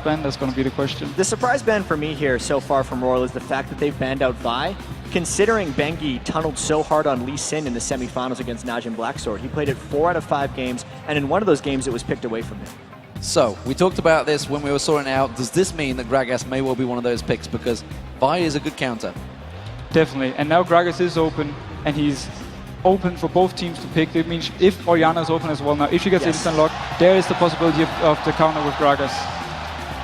ban? That's going to be the question. The surprise ban for me here so far from RYL is the fact that they've banned out Vi, considering Bengi tunneled so hard on Lee Sin in the semifinals against Najim Blacksword. He played it 4 out of 5 games, and in one of those games it was picked away from him. So, we talked about this when we were sorting it out. Does this mean that Gragas may well be one of those picks? Because Vi is a good counter. Definitely. And now Gragas is open, and he's open for both teams to pick. That means if Orianna is open as well now, if she gets instant lock, there is the possibility of the counter with Gragas.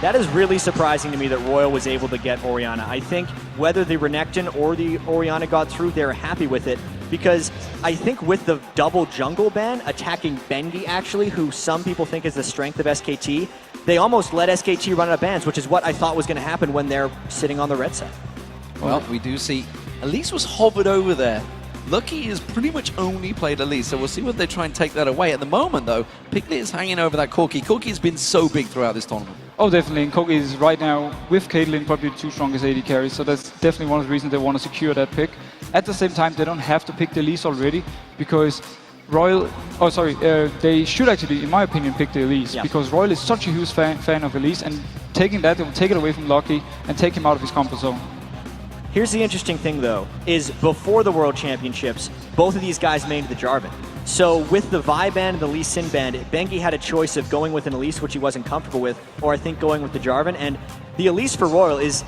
That is really surprising to me that RYL was able to get Orianna. I think whether the Renekton or the Orianna got through, they're happy with it, because I think with the double jungle ban, attacking Bengi actually, who some people think is the strength of SKT, they almost let SKT run out of bans, which is what I thought was going to happen when they're sitting on the red side. Well, we do see Elise was hovered over there. Lucky has pretty much only played Elise, so we'll see whether they try and take that away. At the moment, though, Piglet is hanging over that Corki. Corki's been so big throughout this tournament. Oh, definitely. And Corki is right now, with Caitlyn, probably the 2 strongest AD carries, so that's definitely one of the reasons they want to secure that pick. At the same time, they don't have to pick the Elise already, because RYL... Oh, sorry. They should actually, in my opinion, pick the Elise, because RYL is such a huge fan of Elise, and taking that, they will take it away from Lucky and take him out of his comfort zone. Here's the interesting thing, though, is before the World Championships, both of these guys made the Jarvan. So with the Vi ban and the Lee Sin ban, Bengi had a choice of going with an Elise, which he wasn't comfortable with, or I think going with the Jarvan. And the Elise for RYL is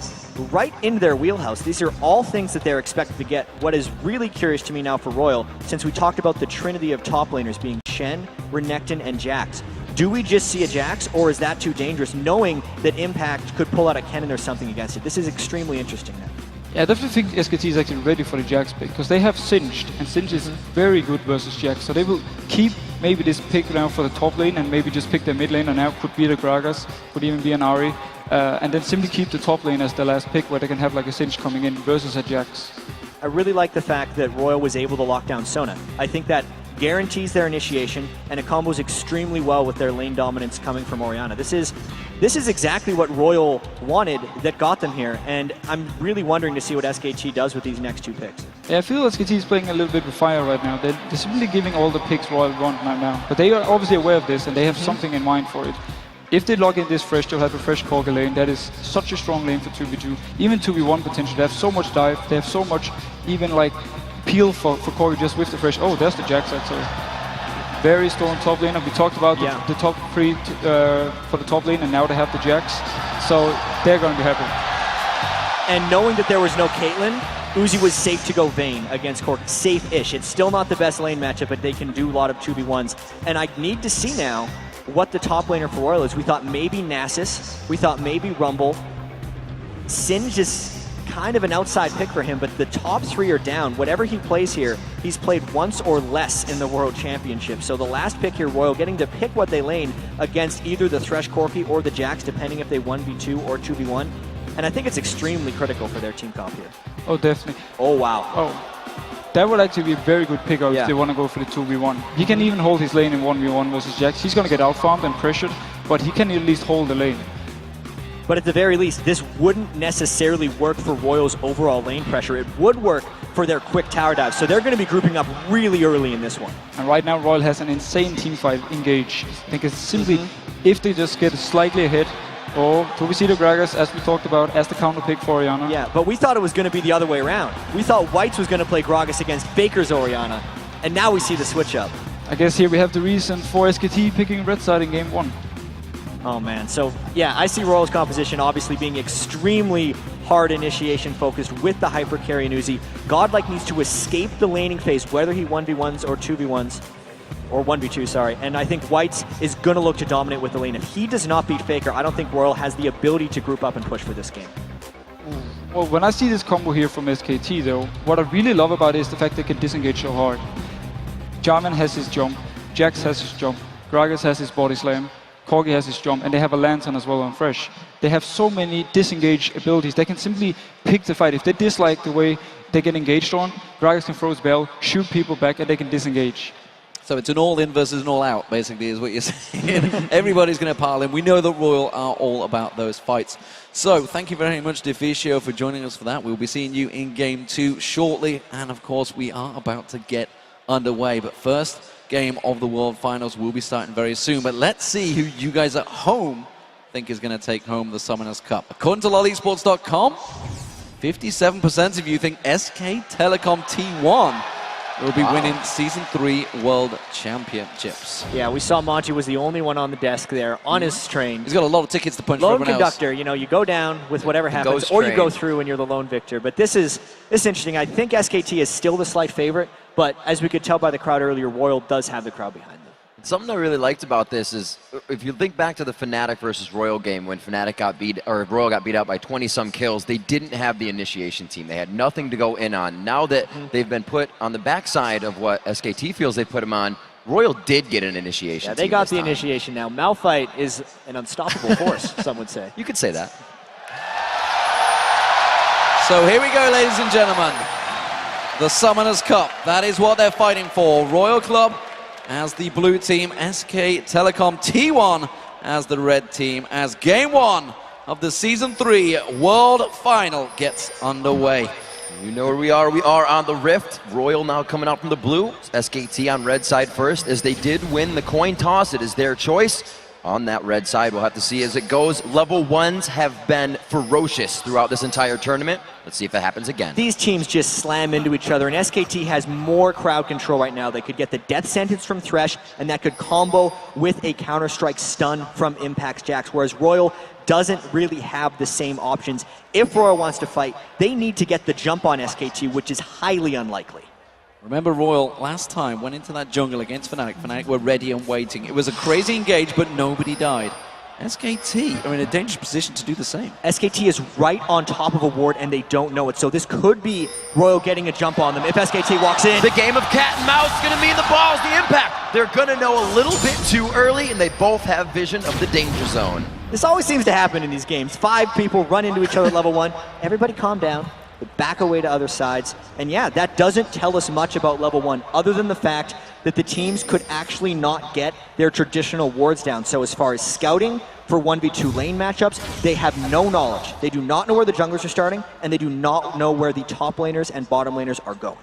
right in their wheelhouse. These are all things that they're expected to get. What is really curious to me now for RYL, since we talked about the trinity of top laners being Shen, Renekton, and Jax, do we just see a Jax, or is that too dangerous, knowing that Impact could pull out a Kennen or something against it? This is extremely interesting now. Yeah, I definitely think SKT is actually ready for the Jax pick, because they have Singed, and Singed is very good versus Jax, so they will keep maybe this pick now for the top lane, and maybe just pick their mid lane, and now could be the Gragas, could even be an Ahri, and then simply keep the top lane as the last pick, where they can have like a Singed coming in versus a Jax. I really like the fact that RYL was able to lock down Sona. I think that guarantees their initiation, and it combos extremely well with their lane dominance coming from Orianna. This is exactly what RYL wanted that got them here, and I'm really wondering to see what SKT does with these next 2 picks. Yeah, I feel SKT is playing a little bit with fire right now. They're simply giving all the picks RYL want right now, but they are obviously aware of this, and they have something in mind for it. If they log in this fresh, they'll have a fresh Corki lane. That is such a strong lane for 2v2, even 2v1 potential. They have so much dive, they have so much even like peel for Corki just with the fresh. Oh, there's the Jax actually. Very strong top laner. We talked about the top 3 for the top lane, and now they have the Jax. So they're going to be happy. And knowing that there was no Caitlyn, Uzi was safe to go Vayne against Corki. Safe-ish. It's still not the best lane matchup, but they can do a lot of 2v1s. And I need to see now what the top laner for RYL is. We thought maybe Nasus. We thought maybe Rumble. Singe is kind of an outside pick for him, but the top 3 are down. Whatever he plays here, he's played once or less in the World Championship. So the last pick here, RYL, getting to pick what they lane against either the Thresh Corki or the Jax, depending if they 1v2 or 2v1. And I think it's extremely critical for their team comp here. Oh, definitely. Oh, wow. Oh, that would actually be a very good pick out if they want to go for the 2v1. He can even hold his lane in 1v1 versus Jax. He's going to get out-farmed and pressured, but he can at least hold the lane. But at the very least, this wouldn't necessarily work for RYL's overall lane pressure. It would work for their quick tower dive. So they're going to be grouping up really early in this one. And right now, RYL has an insane teamfight engage. I think it's simply, if they just get slightly ahead, or do we see the Gragas, as we talked about, as the counter pick for Orianna? Yeah, but we thought it was going to be the other way around. We thought Whites was going to play Gragas against Faker's Orianna, and now we see the switch up. I guess here we have the reason for SKT picking red side in game 1. Oh man, so yeah, I see RYL's composition obviously being extremely hard initiation focused with the hyper carry and Uzi. Godlike needs to escape the laning phase, whether he 1v1s or 2v1s, or 1v2, sorry. And I think Whites is going to look to dominate with the lane. If he does not beat Faker, I don't think RYL has the ability to group up and push for this game. Well, when I see this combo here from SKT though, what I really love about it is the fact they can disengage so hard. Jarvan has his jump, Jax has his jump, Gragas has his body slam, Corki has his jump, and they have a lantern as well on Fresh. They have so many disengage abilities. They can simply pick the fight. If they dislike the way they get engaged on, Gragas can throw his bell, shoot people back, and they can disengage. So it's an all-in versus an all-out, basically, is what you're saying. Everybody's going to pile in. We know that RYL are all about those fights. So thank you very much, Deficio, for joining us for that. We'll be seeing you in Game 2 shortly. And, of course, we are about to get underway. But first game of the World Finals will be starting very soon. But let's see who you guys at home think is going to take home the Summoners Cup? According to LoLesports.com, 57% of you think SK Telecom T1 will be winning Season 3 World Championships. Yeah, we saw Monty was the only one on the desk there on his train. He's got a lot of tickets to punch for Lone everyone conductor, else. you know, you go down with whatever happens, ghost or you train. go through and you're the lone victor. But this is interesting. I think SKT is still the slight favorite, but as we could tell by the crowd earlier, Royal does have the crowd behind them. Something I really liked about this is, if you think back to the Fnatic versus Royal game when Fnatic got beat, or Royal got beat out by 20-some kills, they didn't have the initiation team. They had nothing to go in on. Now that they've been put on the backside of what SKT feels they put them on, Royal did get an initiation Yeah, team they got this the time. initiation now. Malphite is an unstoppable force, some would say. You could say that. So here we go, ladies and gentlemen. The Summoners Cup. That is what they're fighting for. Royal Club as the blue team, SK Telecom T1 as the red team, as Game 1 of the Season 3 World Final gets underway. You know where we are. We are on the Rift. Royal now coming out from the blue. SKT on red side first, as they did win the coin toss. It is their choice. On that red side, we'll have to see as it goes. Level 1s have been ferocious throughout this entire tournament. Let's see if it happens again. These teams just slam into each other, and SKT has more crowd control right now. They could get the death sentence from Thresh, and that could combo with a Counter-Strike stun from Impact's Jax, whereas Royal doesn't really have the same options. If Royal wants to fight, they need to get the jump on SKT, which is highly unlikely. Remember, Royal last time went into that jungle against Fnatic. Fnatic were ready and waiting. It was a crazy engage, but nobody died. SKT are in a dangerous position to do the same. SKT is right on top of a ward, and they don't know it. So this could be Royal getting a jump on them if SKT walks in. The game of cat and mouse is going to mean the ball's the Impact. They're going to know a little bit too early, and they both have vision of the danger zone. This always seems to happen in these games. 5 people run into each other at level 1. Everybody calm down. Back away to other sides. And yeah, that doesn't tell us much about level 1, other than the fact that the teams could actually not get their traditional wards down. So as far as scouting for 1v2 lane matchups, they have no knowledge. They do not know where the junglers are starting, and they do not know where the top laners and bottom laners are going.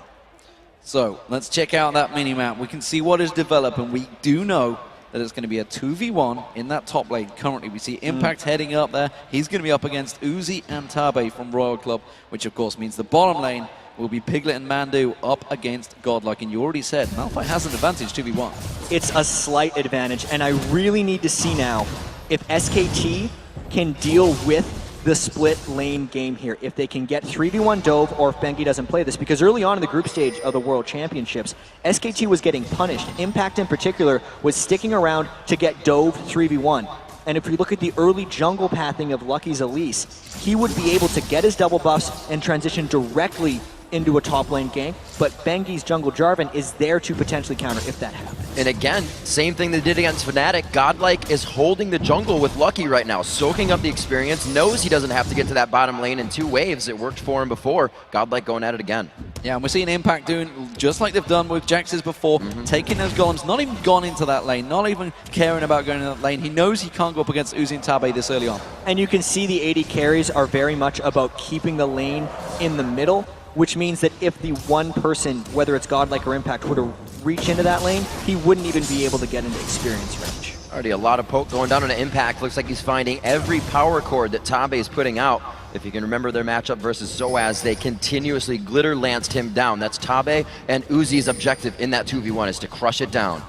So let's check out that mini-map. We can see what is developing. We do know that it's going to be a 2v1 in that top lane. Currently, we see Impact heading up there. He's going to be up against Uzi and Tabe from Royal Club, which of course means the bottom lane will be Piglet and Mandu up against Godlike. And you already said, Malphite has an advantage 2v1. It's a slight advantage, and I really need to see now if SKT can deal with the split lane game here. If they can get 3v1 Dove, or if Bengi doesn't play this, because early on in the group stage of the World Championships, SKT was getting punished. Impact in particular was sticking around to get Dove 3v1. And if we look at the early jungle pathing of Lucky's Elise, he would be able to get his double buffs and transition directly into a top lane gank, but Bengi's jungle Jarvan is there to potentially counter if that happens. And again, same thing they did against Fnatic. Godlike is holding the jungle with Lucky right now, soaking up the experience, knows he doesn't have to get to that bottom lane in 2 waves. It worked for him before. Godlike going at it again. Yeah, and we're seeing Impact doing just like they've done with Jax's before, taking those golems, not even gone into that lane, not even caring about going in that lane. He knows he can't go up against Uzi and Tabe this early on. And you can see the AD carries are very much about keeping the lane in the middle, which means that if the one person, whether it's Godlike or Impact, were to reach into that lane, he wouldn't even be able to get into experience range. Already a lot of poke going down on an Impact. Looks like he's finding every power chord that Tabe is putting out. If you can remember their matchup versus Zoaz, they continuously glitter lanced him down. That's Tabe and Uzi's objective in that 2v1 is to crush it down.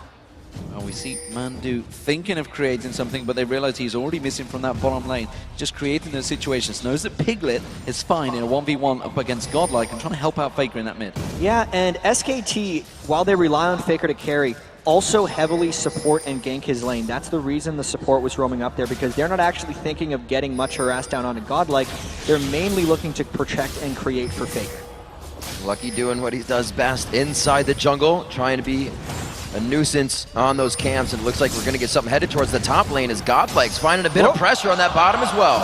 Well, we see Mandu thinking of creating something, but they realize he's already missing from that bottom lane. Just creating those situations. Knows that Piglet is fine in a 1v1 up against Godlike and trying to help out Faker in that mid. Yeah, and SKT, while they rely on Faker to carry, also heavily support and gank his lane. That's the reason the support was roaming up there, because they're not actually thinking of getting much harass down onto Godlike. They're mainly looking to protect and create for Faker. Lucky doing what he does best inside the jungle, trying to be a nuisance on those camps, and it looks like we're going to get something headed towards the top lane as Godlike's finding a bit of pressure on that bottom as well.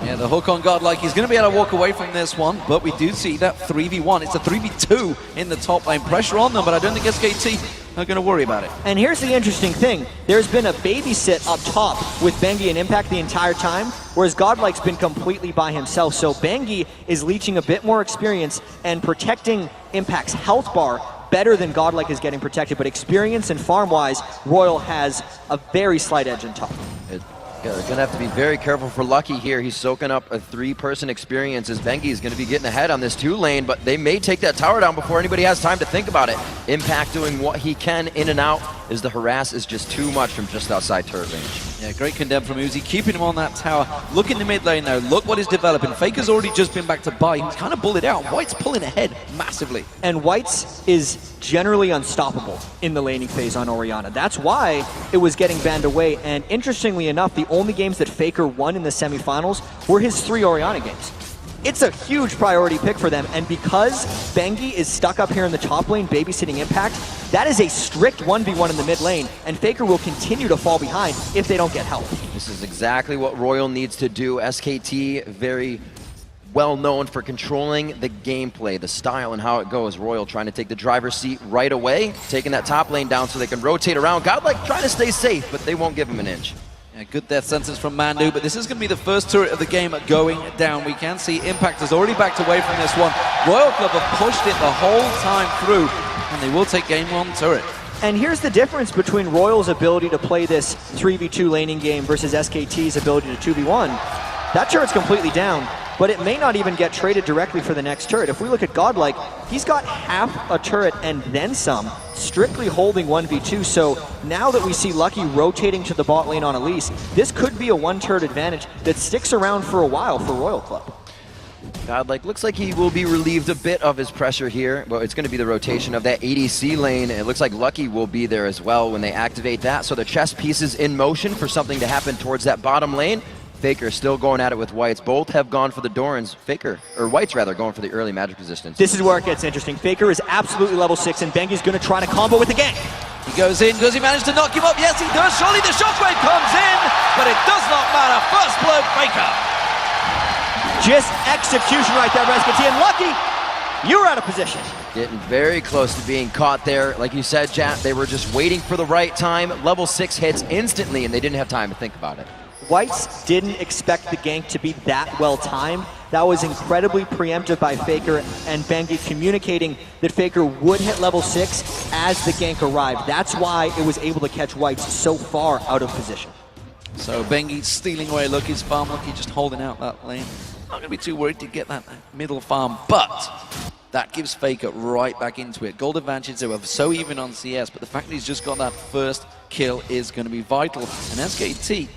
Yeah, the hook on Godlike, he's going to be able to walk away from this one, but we do see that 3v1. It's a 3v2 in the top lane. Pressure on them, but I don't think SKT are going to worry about it. And here's the interesting thing. There's been a babysit up top with Bengi and Impact the entire time, whereas Godlike's been completely by himself. So Bengi is leeching a bit more experience and protecting Impact's health bar better than Godlike is getting protected, but experience and farm-wise, Royal has a very slight edge on top. Yeah, they're going to have to be very careful for Lucky here. He's soaking up a 3-person experience as Bengi is going to be getting ahead on this 2 lane, but they may take that tower down before anybody has time to think about it. Impact doing what he can in and out as the harass is just too much from just outside turret range. Yeah, great condemn from Uzi, keeping him on that tower. Look in the mid lane now, look what is developing. Faker's already just been back to buy. He's kind of bullied out. White's pulling ahead massively. And White's is generally unstoppable in the laning phase on Orianna. That's why it was getting banned away. And interestingly enough, the only games that Faker won in the semifinals were his 3 Orianna games. It's a huge priority pick for them, and because Bengi is stuck up here in the top lane babysitting Impact, that is a strict 1v1 in the mid lane, and Faker will continue to fall behind if they don't get help. This is exactly what RYL needs to do. SKT, very well known for controlling the gameplay, the style and how it goes. RYL trying to take the driver's seat right away, taking that top lane down so they can rotate around. Godlike trying to stay safe, but they won't give him an inch. Yeah, good death sentence from Mandu, but this is going to be the first turret of the game going down. We can see Impact has already backed away from this one. Royal Club have pushed it the whole time through, and they will take game 1 turret. And here's the difference between Royal's ability to play this 3v2 laning game versus SKT's ability to 2v1. That turret's completely down, but it may not even get traded directly for the next turret. If we look at Godlike, he's got half a turret and then some, strictly holding 1v2, so now that we see Lucky rotating to the bot lane on Elise, this could be a 1-turret advantage that sticks around for a while for Royal Club. Godlike looks like he will be relieved a bit of his pressure here, but it's going to be the rotation of that ADC lane. It looks like Lucky will be there as well when they activate that, so the chess pieces in motion for something to happen towards that bottom lane. Faker still going at it with Whites. Both have gone for the Dorans. Whites rather, going for the early magic resistance. This is where it gets interesting. Faker is absolutely level 6, and Bengi's going to try to combo with the gank. He goes in. Does he manage to knock him up? Yes, he does. Surely the shockwave comes in, but it does not matter. First blood, Faker. Just execution right there, SKT, and Lucky, you were out of position. Getting very close to being caught there. Like you said, Jat, they were just waiting for the right time. Level 6 hits instantly, and they didn't have time to think about it. Whites didn't expect the gank to be that well timed. That was incredibly preemptive by Faker, and Bengi communicating that Faker would hit level 6 as the gank arrived. That's why it was able to catch Whites so far out of position. So Bengi stealing away Lucky's farm. Lucky just holding out that lane. Not going to be too worried to get that middle farm, but that gives Faker right back into it. Gold advantage, they were so even on CS, but the fact that he's just got that first kill is going to be vital. And SKT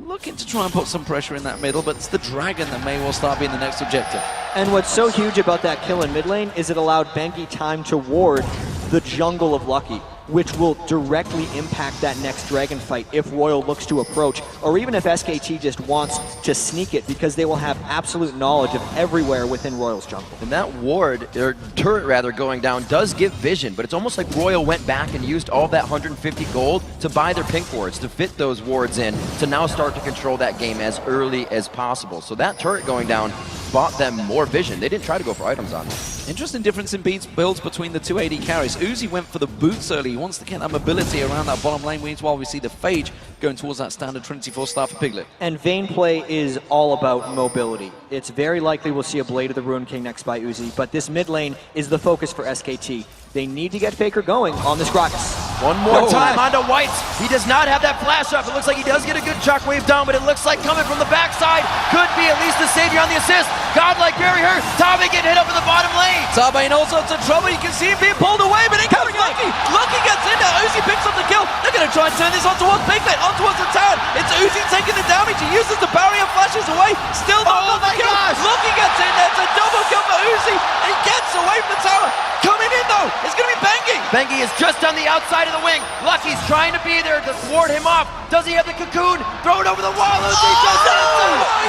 looking to try and put some pressure in that middle, but it's the Dragon that may well start being the next objective. And what's so huge about that kill in mid lane is it allowed Bengi time to ward the jungle of Lucky, which will directly impact that next Dragon fight if Royal looks to approach, or even if SKT just wants to sneak it, because they will have absolute knowledge of everywhere within Royal's jungle. And that ward, or turret rather, going down does give vision, but it's almost like Royal went back and used all that 150 gold to buy their pink wards, to fit those wards in, to now start to control that game as early as possible. So that turret going down bought them more vision. They didn't try to go for items on them. Interesting difference in builds between the two AD carries. Uzi went for the boots early. He wants to get that mobility around that bottom lane, while we see the Phage going towards that standard Trinity 4 star for Piglet. And Vayne play is all about mobility. It's very likely we'll see a Blade of the Ruined King next by Uzi, but this mid lane is the focus for SKT. They need to get Faker going on this Gragas. One more time onto Whites. He does not have that flash up. It looks like he does get a good shockwave down, but it looks like coming from the backside could be at least the savior on the assist. Godlike very hurt. Tabe getting hit up in the bottom lane. Tabe in all sorts of trouble. You can see him being pulled away, but in comes Lucky. Lucky gets in there. Uzi picks up the kill. They're going to try and turn this on towards Piglet, on towards the town. It's Uzi taking the damage. He uses the barrier, flashes away. Still not on the kill. Lucky gets in there. It's a double kill for Uzi. He gets away from the tower. Coming in though, it's going to be Bengi. Bengi is just on the outside of the wing. Lucky's trying to be there to thwart him off. Does he have the cocoon? Throw it over the wall. Uzi just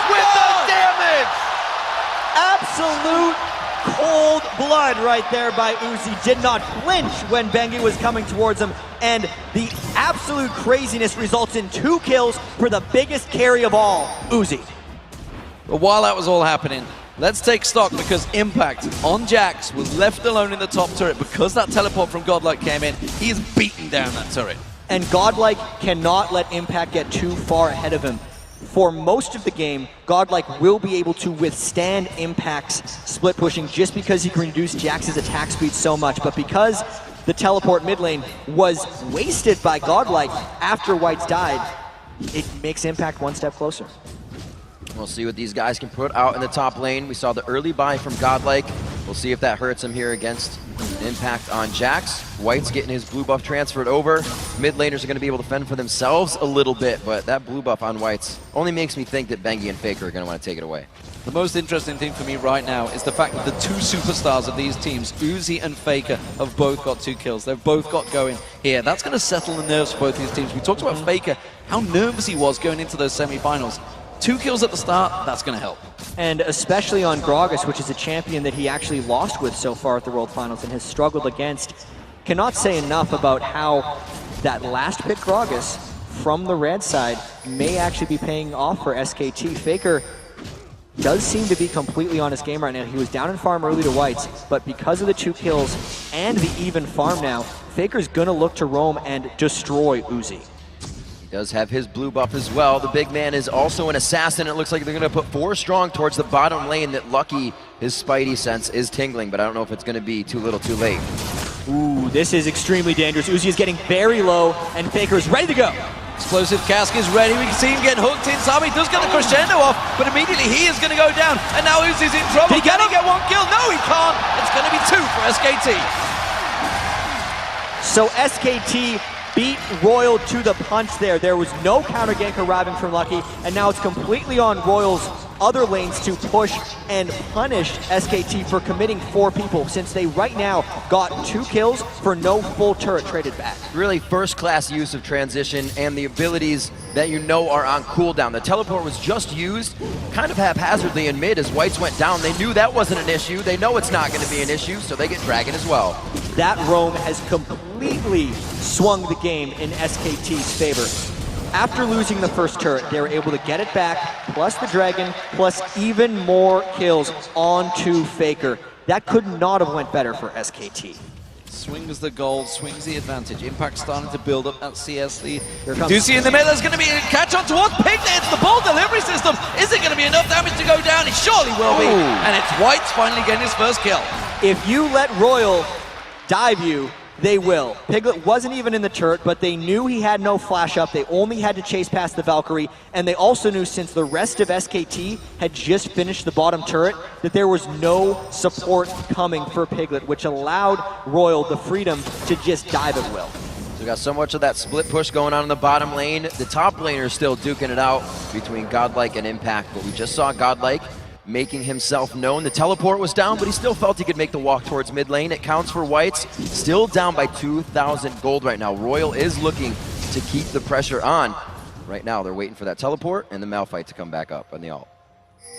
with the damage. Absolute cold blood right there by Uzi. Did not flinch when Bengi was coming towards him, and the absolute craziness results in 2 kills for the biggest carry of all, Uzi. But while that was all happening, let's take stock, because Impact on Jax was left alone in the top turret because that teleport from Godlike came in. He is beating down that turret. And Godlike cannot let Impact get too far ahead of him. For most of the game, Godlike will be able to withstand Impact's split pushing just because he can reduce Jax's attack speed so much. But because the teleport mid lane was wasted by Godlike after Whites died, it makes Impact one step closer. We'll see what these guys can put out in the top lane. We saw the early buy from Godlike. We'll see if that hurts him here against Impact on Jax. White's getting his blue buff transferred over. Mid laners are going to be able to fend for themselves a little bit, but that blue buff on White's only makes me think that Bengi and Faker are going to want to take it away. The most interesting thing for me right now is the fact that the two superstars of these teams, Uzi and Faker, have both got 2 kills. They've both got going here. That's going to settle the nerves for both these teams. We talked about Faker, how nervous he was going into those semifinals. 2 kills at the start, that's going to help. And especially on Gragas, which is a champion that he actually lost with so far at the World Finals and has struggled against. Cannot say enough about how that last pick Gragas from the red side may actually be paying off for SKT. Faker does seem to be completely on his game right now. He was down in farm early to Whites, but because of the 2 kills and the even farm now, Faker's going to look to roam and destroy Uzi. Does have his blue buff as well. The big man is also an assassin. It looks like they're going to put 4 strong towards the bottom lane. That Lucky, his spidey sense is tingling, but I don't know if it's going to be too little too late. Ooh, this is extremely dangerous. Uzi is getting very low, and Faker is ready to go. Explosive cask is ready. We can see him getting hooked in. Sami does get the crescendo off, but immediately he is going to go down. And now Uzi's in trouble. Did he Can he get 1 kill? No, he can't. It's going to be 2 for SKT. So SKT beat RYL to the punch there. There was no counter gank arriving from Lucky, and now it's completely on RYL's other lanes to push and punish SKT for committing 4 people, since they right now got 2 kills for no full turret traded back. Really first-class use of transition and the abilities that you know are on cooldown. The teleport was just used kind of haphazardly in mid as Whites went down. They knew that wasn't an issue. They know it's not going to be an issue, so they get Dragon as well. That roam has completely swung the game in SKT's favor. After losing the first turret, they were able to get it back, plus the Dragon, plus even more kills onto Faker. That could not have went better for SKT. Swings the gold, swings the advantage. Impact starting to build up that CS lead. Here comes Ducey in the middle. There's going to be a catch on towards Piglet. It's the ball delivery system. Is it going to be enough damage to go down? It surely will be. And it's White's finally getting his first kill. If you let RYL dive you, they will. Piglet wasn't even in the turret, but they knew he had no flash up. They only had to chase past the Valkyrie, and they also knew, since the rest of SKT had just finished the bottom turret, that there was no support coming for Piglet, which allowed RYL the freedom to just dive at will. So we got so much of that split push going on in the bottom lane. The top laner is still duking it out between Godlike and Impact, but we just saw Godlike making himself known. The teleport was down, but he still felt he could make the walk towards mid lane. It counts for Whites. Still down by 2,000 gold right now. RYL is looking to keep the pressure on. Right now, they're waiting for that teleport and the Malphite to come back up on the ult.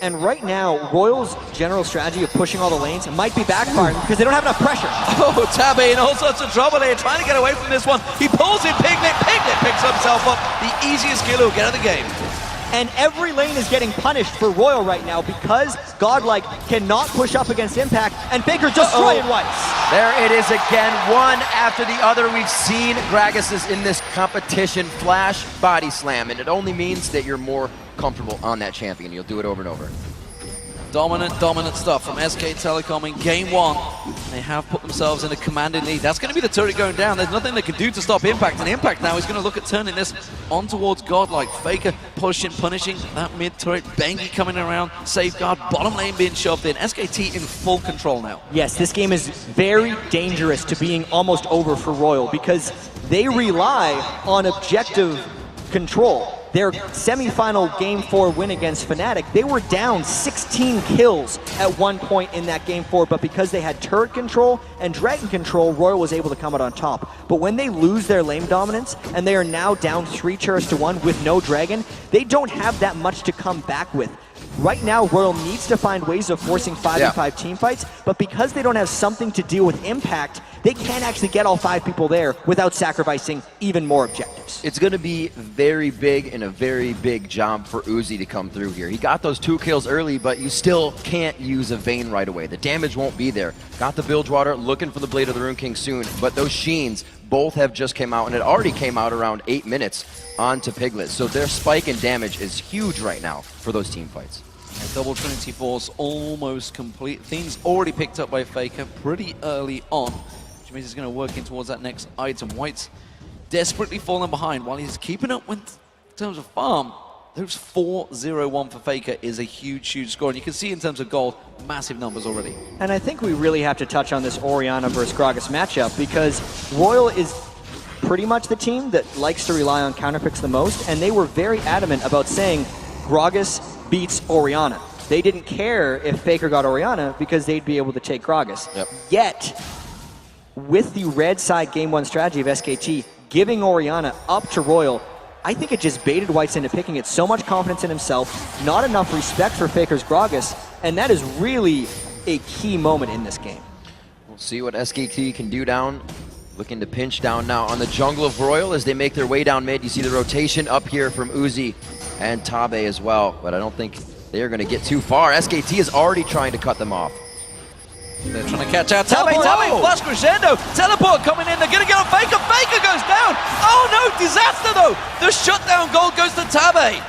And right now, RYL's general strategy of pushing all the lanes might be backfiring because they don't have enough pressure. Oh, Tabby in all sorts of trouble here, trying to get away from this one. He pulls in Piglet. Piglet picks himself up. The easiest kill he'll get of the game. And every lane is getting punished for RYL right now because Godlike cannot push up against Impact, and Faker's destroying Whites. There it is again, one after the other. We've seen Gragas in this competition flash body slam, and it only means that you're more comfortable on that champion. You'll do it over and over. Dominant stuff from SK Telecom in game 1. They have put themselves in a commanding lead. That's going to be the turret going down. There's nothing they can do to stop Impact, and Impact now is going to look at turning this on towards Godlike. Faker pushing, punishing that mid turret. Bengi coming around, safeguard, bottom lane being shoved in. SKT in full control now. Yes, this game is very dangerous to being almost over for RYL because they rely on objective control. Their semi-final Game 4 win against Fnatic, they were down 16 kills at one point in that Game 4, but because they had turret control and dragon control, RYL was able to come out on top. But when they lose their lane dominance, and they are now down 3 turrets to 1 with no dragon, they don't have that much to come back with. Right now, RYL needs to find ways of forcing 5v5 team fights, but because they don't have something to deal with Impact, they can't actually get all 5 people there without sacrificing even more objectives. It's going to be very big and a very big job for Uzi to come through here. He got those 2 kills early, but you still can't use a Vayne right away. The damage won't be there. Got the Bilgewater, looking for the Blade of the Rune King soon, but those Sheens both have just came out, and it already came out around 8 minutes onto Piglet. So their spike in damage is huge right now for those team fights. Double Trinity Force almost complete. Things already picked up by Faker pretty early on, which means he's going to work in towards that next item. White's desperately falling behind while he's keeping up with In terms of farm, those 4-0-1 for Faker is a huge, huge score. And you can see in terms of gold, massive numbers already. And I think we really have to touch on this Orianna versus Gragas matchup because Royal is pretty much the team that likes to rely on counterpicks the most, and they were very adamant about saying Gragas beats Orianna. They didn't care if Faker got Orianna because they'd be able to take Gragas. Yep. Yet, with the red side game one strategy of SKT giving Orianna up to Royal, I think it just baited Whites into picking it. So much confidence in himself, not enough respect for Faker's Gragas, and that is really a key moment in this game. We'll see what SKT can do down. Looking to pinch down now on the jungle of Royal as they make their way down mid. You see the rotation up here from Uzi and Tabe as well, but I don't think they are going to get too far. SKT is already trying to cut them off. They're trying to catch out Tabe, flash crescendo, teleport coming in, they're going to get on Faker, Faker goes down! Oh no, disaster though! The shutdown goal goes to Tabe!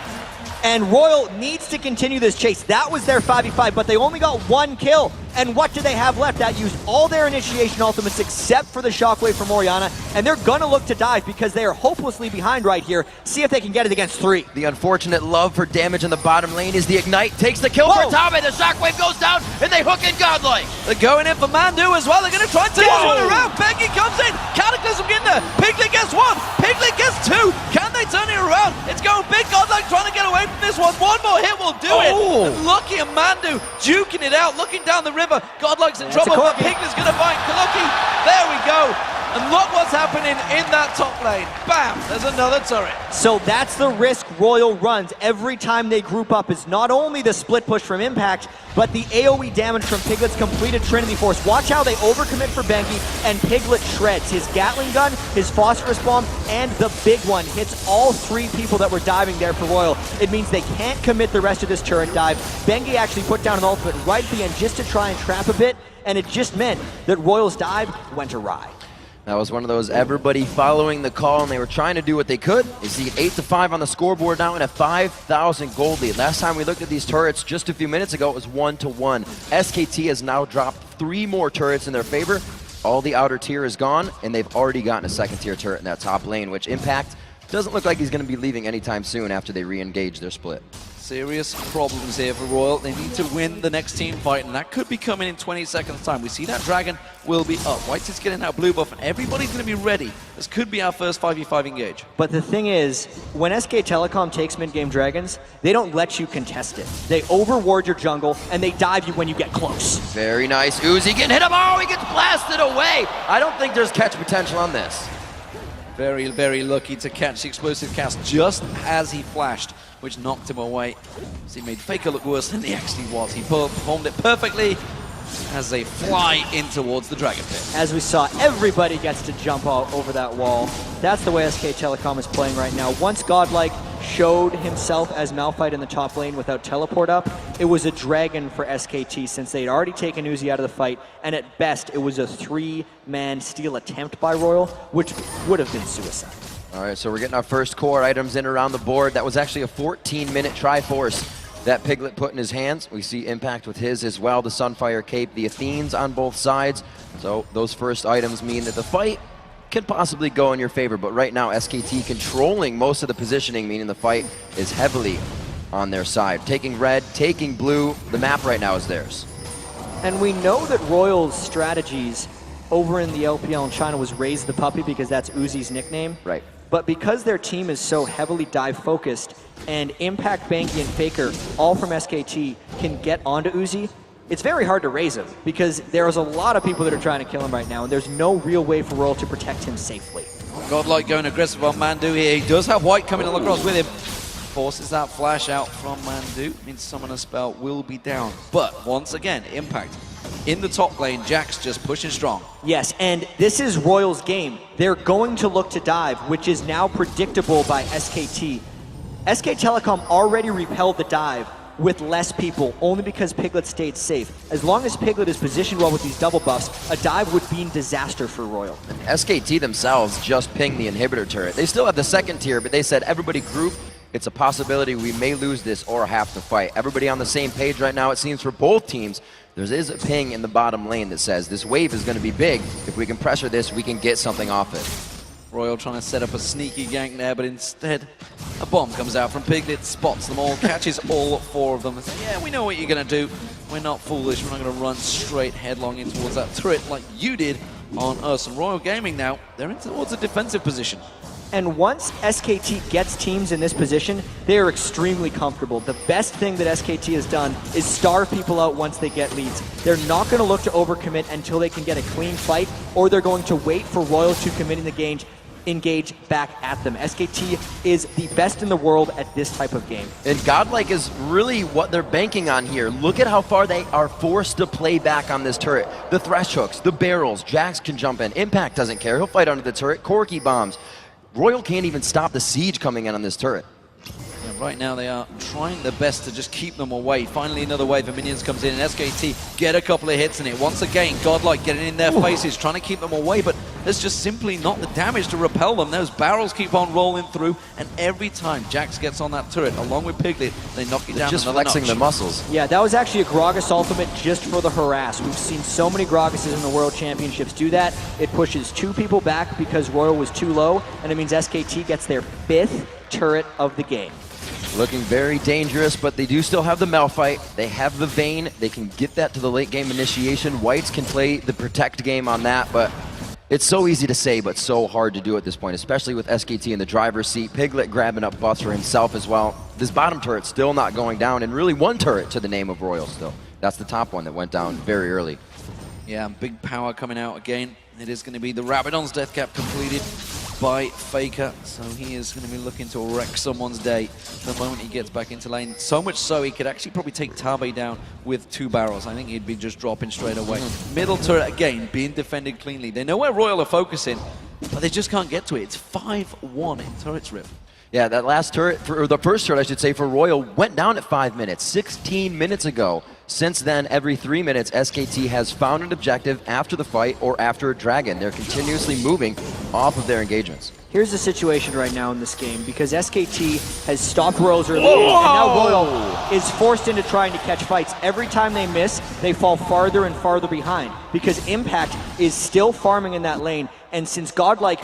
And Royal needs to continue this chase. That was their 5v5, but they only got one kill. And what do they have left? That used all their initiation ultimates except for the shockwave from Orianna, and they're gonna look to dive because they are hopelessly behind right here. See if they can get it against 3. The unfortunate love for damage in the bottom lane is the Ignite. Takes the kill for Tabe. The shockwave goes down, and they hook in Godlike. They're going in for Mandu as well. They're going to try and take this one around. Bengi comes in. Cataclysm in there. Piglet gets 1. Piglet gets 2. Can they turn it around? It's going big. Godlike trying to get away from this one. One more hit will do it. And Lucky and Mandu juking it out, looking down the river. Godlike's in trouble, but Piglet's going to find Kaluki. There we go. And look what's happening in that top lane. Bam! There's another turret. So that's the risk Royal runs every time they group up, is not only the split push from Impact, but the AoE damage from Piglet's completed Trinity Force. Watch how they overcommit for Bengi, and Piglet shreds. His Gatling gun, his Phosphorus Bomb, and the big one hits all 3 people that were diving there for Royal. It means they can't commit the rest of this turret dive. Bengi actually put down an ultimate right at the end just to try and trap a bit, and it just meant that Royal's dive went awry. That was one of those everybody following the call, and they were trying to do what they could. You see 8-5 on the scoreboard now and a 5,000 gold lead. Last time we looked at these turrets just a few minutes ago, it was 1-1. SKT has now dropped 3 more turrets in their favor. All the outer tier is gone, and they've already gotten a second tier turret in that top lane, which Impact doesn't look like he's going to be leaving anytime soon after they re-engage their split. Serious problems here for Royal. They need to win the next team fight, and that could be coming in 20 seconds time. We see that dragon will be up. White is getting that blue buff, and everybody's going to be ready. This could be our first 5v5 engage. But the thing is, when SK Telecom takes mid-game dragons, they don't let you contest it. They overward your jungle, and they dive you when you get close. Very nice. Uzi getting hit up. Oh, he gets blasted away. I don't think there's catch potential on this. Very, very lucky to catch the explosive cast just as he flashed, which knocked him away. So he made Faker look worse than he actually was. He performed it perfectly as they fly in towards the Dragon Pit. As we saw, everybody gets to jump all over that wall. That's the way SK Telecom is playing right now. Once Godlike showed himself as Malphite in the top lane without teleport up, it was a dragon for SKT since they'd already taken Uzi out of the fight, and at best it was a 3-man steal attempt by Royal, which would have been suicide. All right, so we're getting our first core items in around the board. That was actually a 14-minute Triforce that Piglet put in his hands. We see Impact with his as well, the Sunfire Cape, the Athenes on both sides. So those first items mean that the fight can possibly go in your favor, but right now SKT controlling most of the positioning, meaning the fight is heavily on their side. Taking red, taking blue, the map right now is theirs. And we know that Royal's strategies over in the LPL in China was Raise the Puppy because that's Uzi's nickname. Right. But because their team is so heavily dive focused and Impact, Bengi, and Faker, all from SKT, can get onto Uzi, it's very hard to raise him because there's a lot of people that are trying to kill him right now, and there's no real way for Royal to protect him safely. Godlike going aggressive on Mandu here. He does have White coming across with him. Forces that flash out from Mandu. Means Summoner Spell will be down. But once again, Impact in the top lane. Jack's just pushing strong. Yes, and this is Royal's game. They're going to look to dive, which is now predictable by SKT. SK Telecom already repelled the dive with less people, only because Piglet stayed safe. As long as Piglet is positioned well with these double buffs, a dive would be a disaster for Royal. And SKT themselves just pinged the inhibitor turret. They still have the second tier, but they said everybody group. It's a possibility we may lose this or have to fight. Everybody on the same page right now, it seems, for both teams. There is a ping in the bottom lane that says this wave is going to be big. If we can pressure this, we can get something off it. Royal trying to set up a sneaky gank there, but instead a bomb comes out from Piglet, spots them all, catches all 4 of them, and says, yeah, we know what you're going to do. We're not foolish. We're not going to run straight headlong in towards that turret like you did on us. And Royal Gaming now, they're in towards a defensive position. And once SKT gets teams in this position, they are extremely comfortable. The best thing that SKT has done is starve people out once they get leads. They're not going to look to overcommit until they can get a clean fight, or they're going to wait for Royal to commit in the game, engage back at them. SKT is the best in the world at this type of game. And Godlike is really what they're banking on here. Look at how far they are forced to play back on this turret. The thresh hooks, the barrels, Jax can jump in. Impact doesn't care, he'll fight under the turret. Corky bombs. Royal can't even stop the siege coming in on this turret. Yeah, right now they are trying their best to just keep them away. Finally another wave of minions comes in and SKT get a couple of hits in it. Once again, Godlike getting in their faces, trying to keep them away, but there's just simply not the damage to repel them. Those barrels keep on rolling through, and every time Jax gets on that turret, along with Piglet, they knock it down Just another flexing notch. the muscles. Yeah, that was actually a Gragas ultimate just for the harass. We've seen so many Gragases in the World Championships do that. It pushes 2 people back because Royal was too low, and it means SKT gets their 5th turret of the game. Looking very dangerous, but they do still have the Malphite. They have the Vayne. They can get that to the late game initiation. Whites can play the protect game on that, but it's so easy to say, but so hard to do at this point, especially with SKT in the driver's seat. Piglet grabbing up buffs for himself as well. This bottom turret still not going down, and really 1 turret to the name of Royal still. That's the top one that went down very early. Yeah, big power coming out again. It is going to be the Rabadon's death cap completed by Faker, so he is going to be looking to wreck someone's day the moment he gets back into lane. So much so he could actually probably take Tabe down with 2 barrels. I think he'd be just dropping straight away. Middle turret again being defended cleanly. They know where Royal are focusing, but they just can't get to it. It's 5-1 in turrets rip. Yeah, that last turret, or the first turret I should say, for Royal went down at 5 minutes, 16 minutes ago. Since then, every 3 minutes, SKT has found an objective after the fight or after a dragon. They're continuously moving off of their engagements. Here's the situation right now in this game, because SKT has stopped Royal's early game, and now Royal is forced into trying to catch fights. Every time they miss, they fall farther and farther behind, because Impact is still farming in that lane, and since Godlike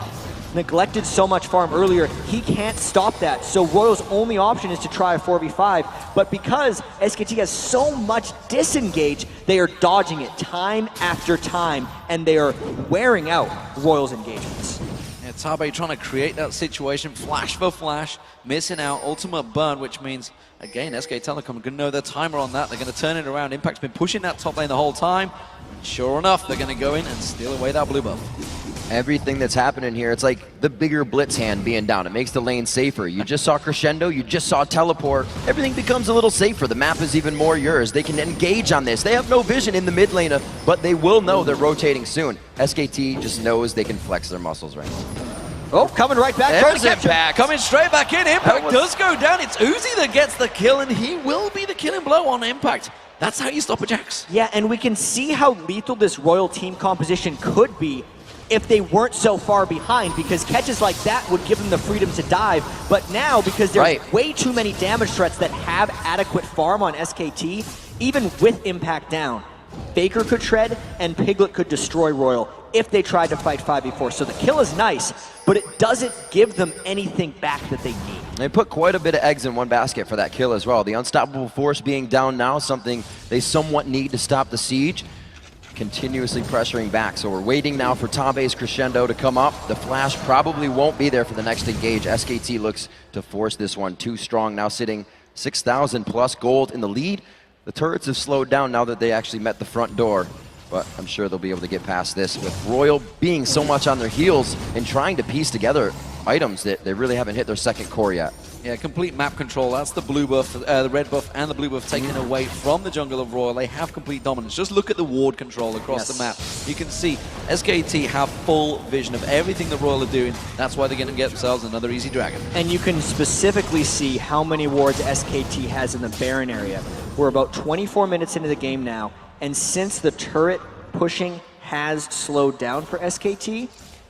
neglected so much farm earlier, he can't stop that. So Royal's only option is to try a 4v5, but because SKT has so much disengage, they are dodging it time after time, and they are wearing out Royal's engagements. Yeah, Tabe trying to create that situation, flash for flash, missing out, ultimate burn, which means, again, SK Telecom are going to know their timer on that. They're going to turn it around. Impact's been pushing that top lane the whole time. Sure enough, they're going to go in and steal away that blue buff. Everything that's happening here, it's like the bigger blitz hand being down. It makes the lane safer. You just saw Crescendo, you just saw Teleport. Everything becomes a little safer. The map is even more yours. They can engage on this. They have no vision in the mid lane, but they will know they're rotating soon. SKT just knows they can flex their muscles right now. Oh, coming right back. There's Impact. Coming straight back in. Impact does go down. It's Uzi that gets the kill, and he will be the killing blow on Impact. That's how you stop a Jax. Yeah, and we can see how lethal this Royal team composition could be if they weren't so far behind, because catches like that would give them the freedom to dive. But now, because there's way too many damage threats that have adequate farm on SKT, even with Impact down, Faker could shred and Piglet could destroy Royal if they tried to fight 5v4. So the kill is nice, but it doesn't give them anything back that they need. They put quite a bit of eggs in one basket for that kill as well. The unstoppable force being down now, something they somewhat need to stop the siege. Continuously pressuring back, so we're waiting now for Tabe's Crescendo to come up. The flash probably won't be there for the next engage. SKT looks to force this one too strong, now sitting 6,000 plus gold in the lead. The turrets have slowed down now that they actually met the front door, but I'm sure they'll be able to get past this with Royal being so much on their heels and trying to piece together items that they really haven't hit their second core yet. Yeah, complete map control. That's the blue buff, the red buff and the blue buff taken away from the jungle of Royal. They have complete dominance. Just look at the ward control across the map. You can see SKT have full vision of everything the Royal are doing. That's why they're going to get themselves another easy dragon. And you can specifically see how many wards SKT has in the Baron area. We're about 24 minutes into the game now, and since the turret pushing has slowed down for SKT,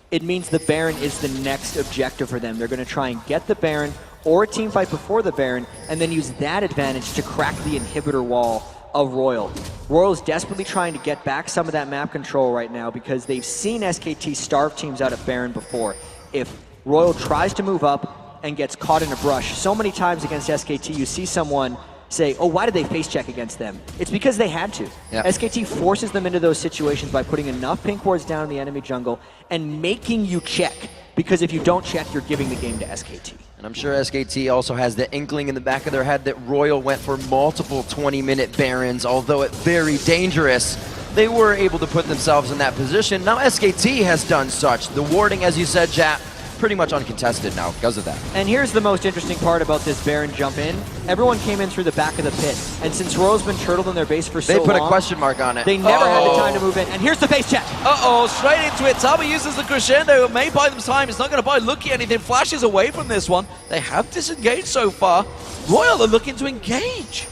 it means the Baron is the next objective for them. They're going to try and get the Baron or a team fight before the Baron, and then use that advantage to crack the inhibitor wall of Royal. Royal's desperately trying to get back some of that map control right now because they've seen SKT starve teams out at Baron before. if Royal tries to move up and gets caught in a brush, so many times against SKT you see someone say, oh, why did they face check against them? It's because they had to. Yeah. SKT forces them into those situations by putting enough pink wards down in the enemy jungle and making you check. Because if you don't check, you're giving the game to SKT. And I'm sure SKT also has the inkling in the back of their head that Royal went for multiple 20-minute Barons, although it's very dangerous. They were able to put themselves in that position. Now SKT has done such. The warding, as you said, Jap, pretty much uncontested now because of that. And here's the most interesting part about this Baron jump in. Everyone came in through the back of the pit. And since Royal's been turtled in their base for so long, They put a question mark on it. They never had the time to move in. And here's the face check. Uh-oh, straight into it. Taba uses the crescendo. It may buy them time. It's not going to buy Lucky anything. Flashes away from this one. They have disengaged so far. Royal are looking to engage.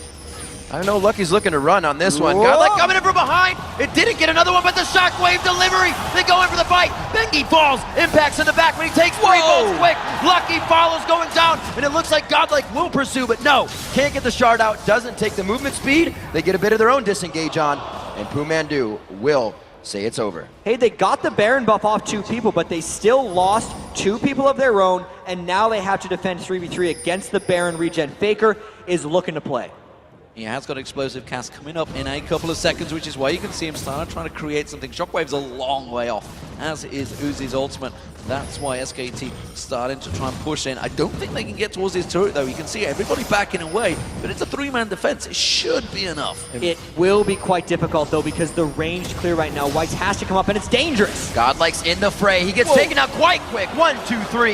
I don't know, Lucky's looking to run on this one. Godlike coming in from behind. It didn't get another one, but the shockwave delivery. They go in for the fight. Bengi falls, impacts in the back, but he takes 3 bolts quick. Lucky follows going down, and it looks like Godlike will pursue, but no. Can't get the shard out, doesn't take the movement speed. They get a bit of their own disengage on, and Pumandu will say it's over. Hey, they got the Baron buff off 2 people, but they still lost 2 people of their own, and now they have to defend 3v3 against the Baron regen. Faker is looking to play. He has got explosive cast coming up in a couple of seconds, which is why you can see him start trying to create something. Shockwave's a long way off, as is Uzi's ultimate. That's why SKT starting to try and push in. I don't think they can get towards his turret, though. You can see everybody backing away, but it's a 3-man defense. It should be enough. It will be quite difficult, though, because the range clear right now. Whites has to come up, and it's dangerous. Godlike's in the fray. He gets taken out quite quick. 1, 2, 3.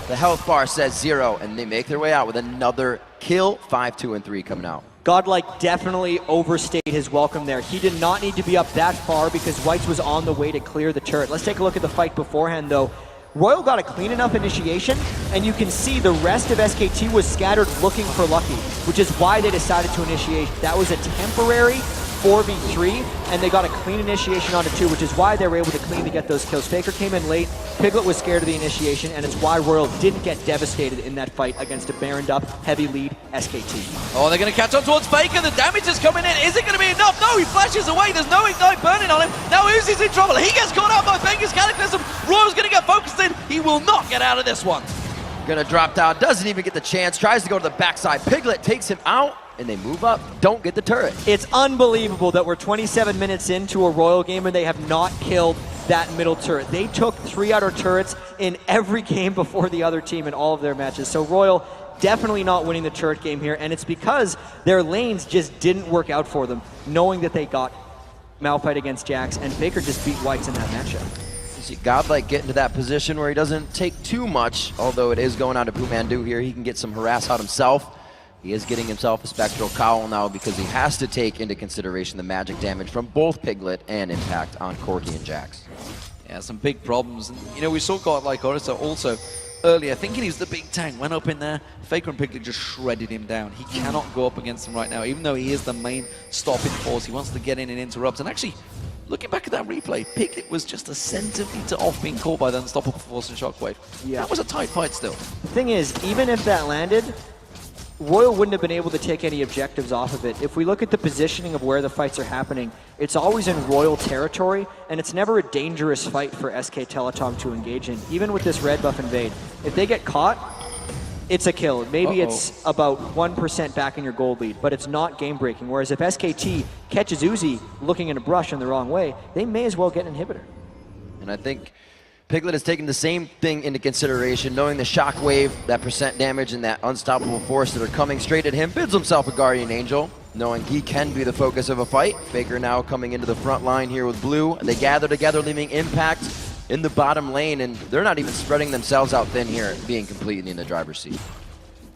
The health bar says 0, and they make their way out with another kill. 5, 2, and 3 coming out. Godlike definitely overstayed his welcome there. He did not need to be up that far because Whites was on the way to clear the turret. Let's take a look at the fight beforehand, though. Royal got a clean enough initiation, and you can see the rest of SKT was scattered looking for Lucky, which is why they decided to initiate. That was a temporary 4v3, and they got a clean initiation onto 2, which is why they were able to clean to get those kills. Faker came in late, Piglet was scared of the initiation, and it's why Royal didn't get devastated in that fight against a Baroned up, heavy lead SKT. Oh, they're going to catch on towards Faker. The damage is coming in. Is it going to be enough? No, he flashes away. There's no Ignite burning on him. Now Uzi's in trouble. He gets caught out by Bengi's Cataclysm. Royal's going to get focused in. He will not get out of this one. Gonna drop down, doesn't even get the chance, tries to go to the backside. Piglet takes him out, and they move up, don't get the turret. It's unbelievable that we're 27 minutes into a Royal game and they have not killed that middle turret. They took 3 outer turrets in every game before the other team in all of their matches. So Royal definitely not winning the turret game here, and it's because their lanes just didn't work out for them, knowing that they got Malphite against Jax, and Faker just beat Whites in that matchup. See Godlike get into that position where he doesn't take too much, although it is going on to Pumandu here. He can get some harass out himself. He is getting himself a Spectral Cowl now because he has to take into consideration the magic damage from both Piglet and Impact on Corki and Jax. Yeah, some big problems. And, you know, we saw Godlike Orisa also earlier, thinking he was the big tank, went up in there. Faker and Piglet just shredded him down. He cannot go up against him right now, even though he is the main stopping force. He wants to get in and interrupt. And actually, looking back at that replay, Piglet was just a centimeter off being caught by the unstoppable force and Shockwave. Yeah. That was a tight fight still. The thing is, even if that landed, Royal wouldn't have been able to take any objectives off of it. If we look at the positioning of where the fights are happening, it's always in Royal territory, and it's never a dangerous fight for SK Telecom to engage in, even with this red buff invade. If they get caught, it's a kill. Maybe it's about 1% back in your gold lead, but it's not game-breaking. Whereas if SKT catches Uzi looking in a brush in the wrong way, they may as well get an inhibitor. And I think Piglet has taken the same thing into consideration, knowing the shockwave, that percent damage, and that unstoppable force that are coming straight at him, builds himself a Guardian Angel, knowing he can be the focus of a fight. Faker now coming into the front line here with Blue. They gather together, leaving Impact in the bottom lane, and they're not even spreading themselves out thin here, being completely in the driver's seat.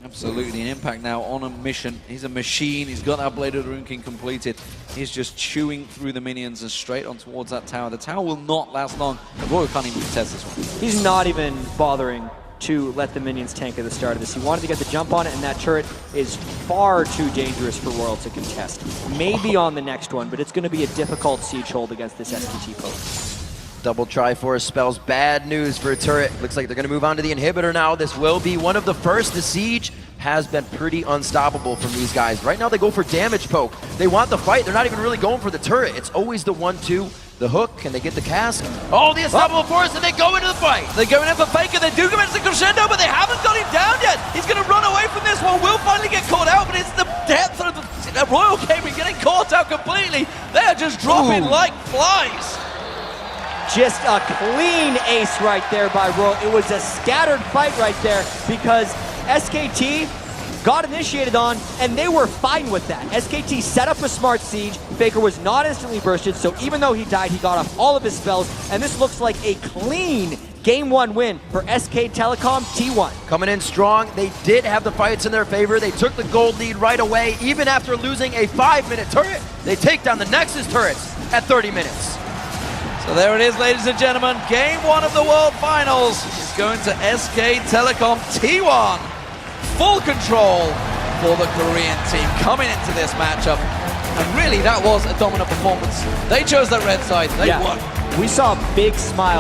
Absolutely, an Impact now on a mission. He's a machine. He's got that Blade of the Rune King completed. He's just chewing through the minions and straight on towards that tower. The tower will not last long. Royal can't even contest this one. He's not even bothering to let the minions tank at the start of this. He wanted to get the jump on it, and that turret is far too dangerous for Royal to contest. Maybe on the next one, but it's going to be a difficult siege hold against this SKT post. Double Triforce spells bad news for a turret. Looks like they're going to move on to the inhibitor now. This will be one of the first. The siege has been pretty unstoppable from these guys. Right now they go for damage poke. They want the fight. They're not even really going for the turret. It's always the 1-2. the hook? Can they get the cast? Oh, the unstoppable force, and they go into the fight. They're going in for Faker. They do go into the crescendo, but they haven't got him down yet. He's going to run away from this one. Will finally get caught out, but it's the depth of the Royal Gaming getting caught out completely. They are just dropping like flies. Just a clean ace right there by Royal. It was a scattered fight right there because SKT got initiated on, and they were fine with that. SKT set up a smart siege. Faker was not instantly bursted, so even though he died, he got off all of his spells, and this looks like a clean Game 1 win for SK Telecom T1. Coming in strong, they did have the fights in their favor. They took the gold lead right away. Even after losing a 5-minute turret, they take down the Nexus turrets at 30 minutes. So there it is, ladies and gentlemen. Game 1 of the World Finals is going to SK Telecom T1. Full control for the Korean team coming into this matchup. And really, that was a dominant performance. They chose that red side. They won. We saw a big smile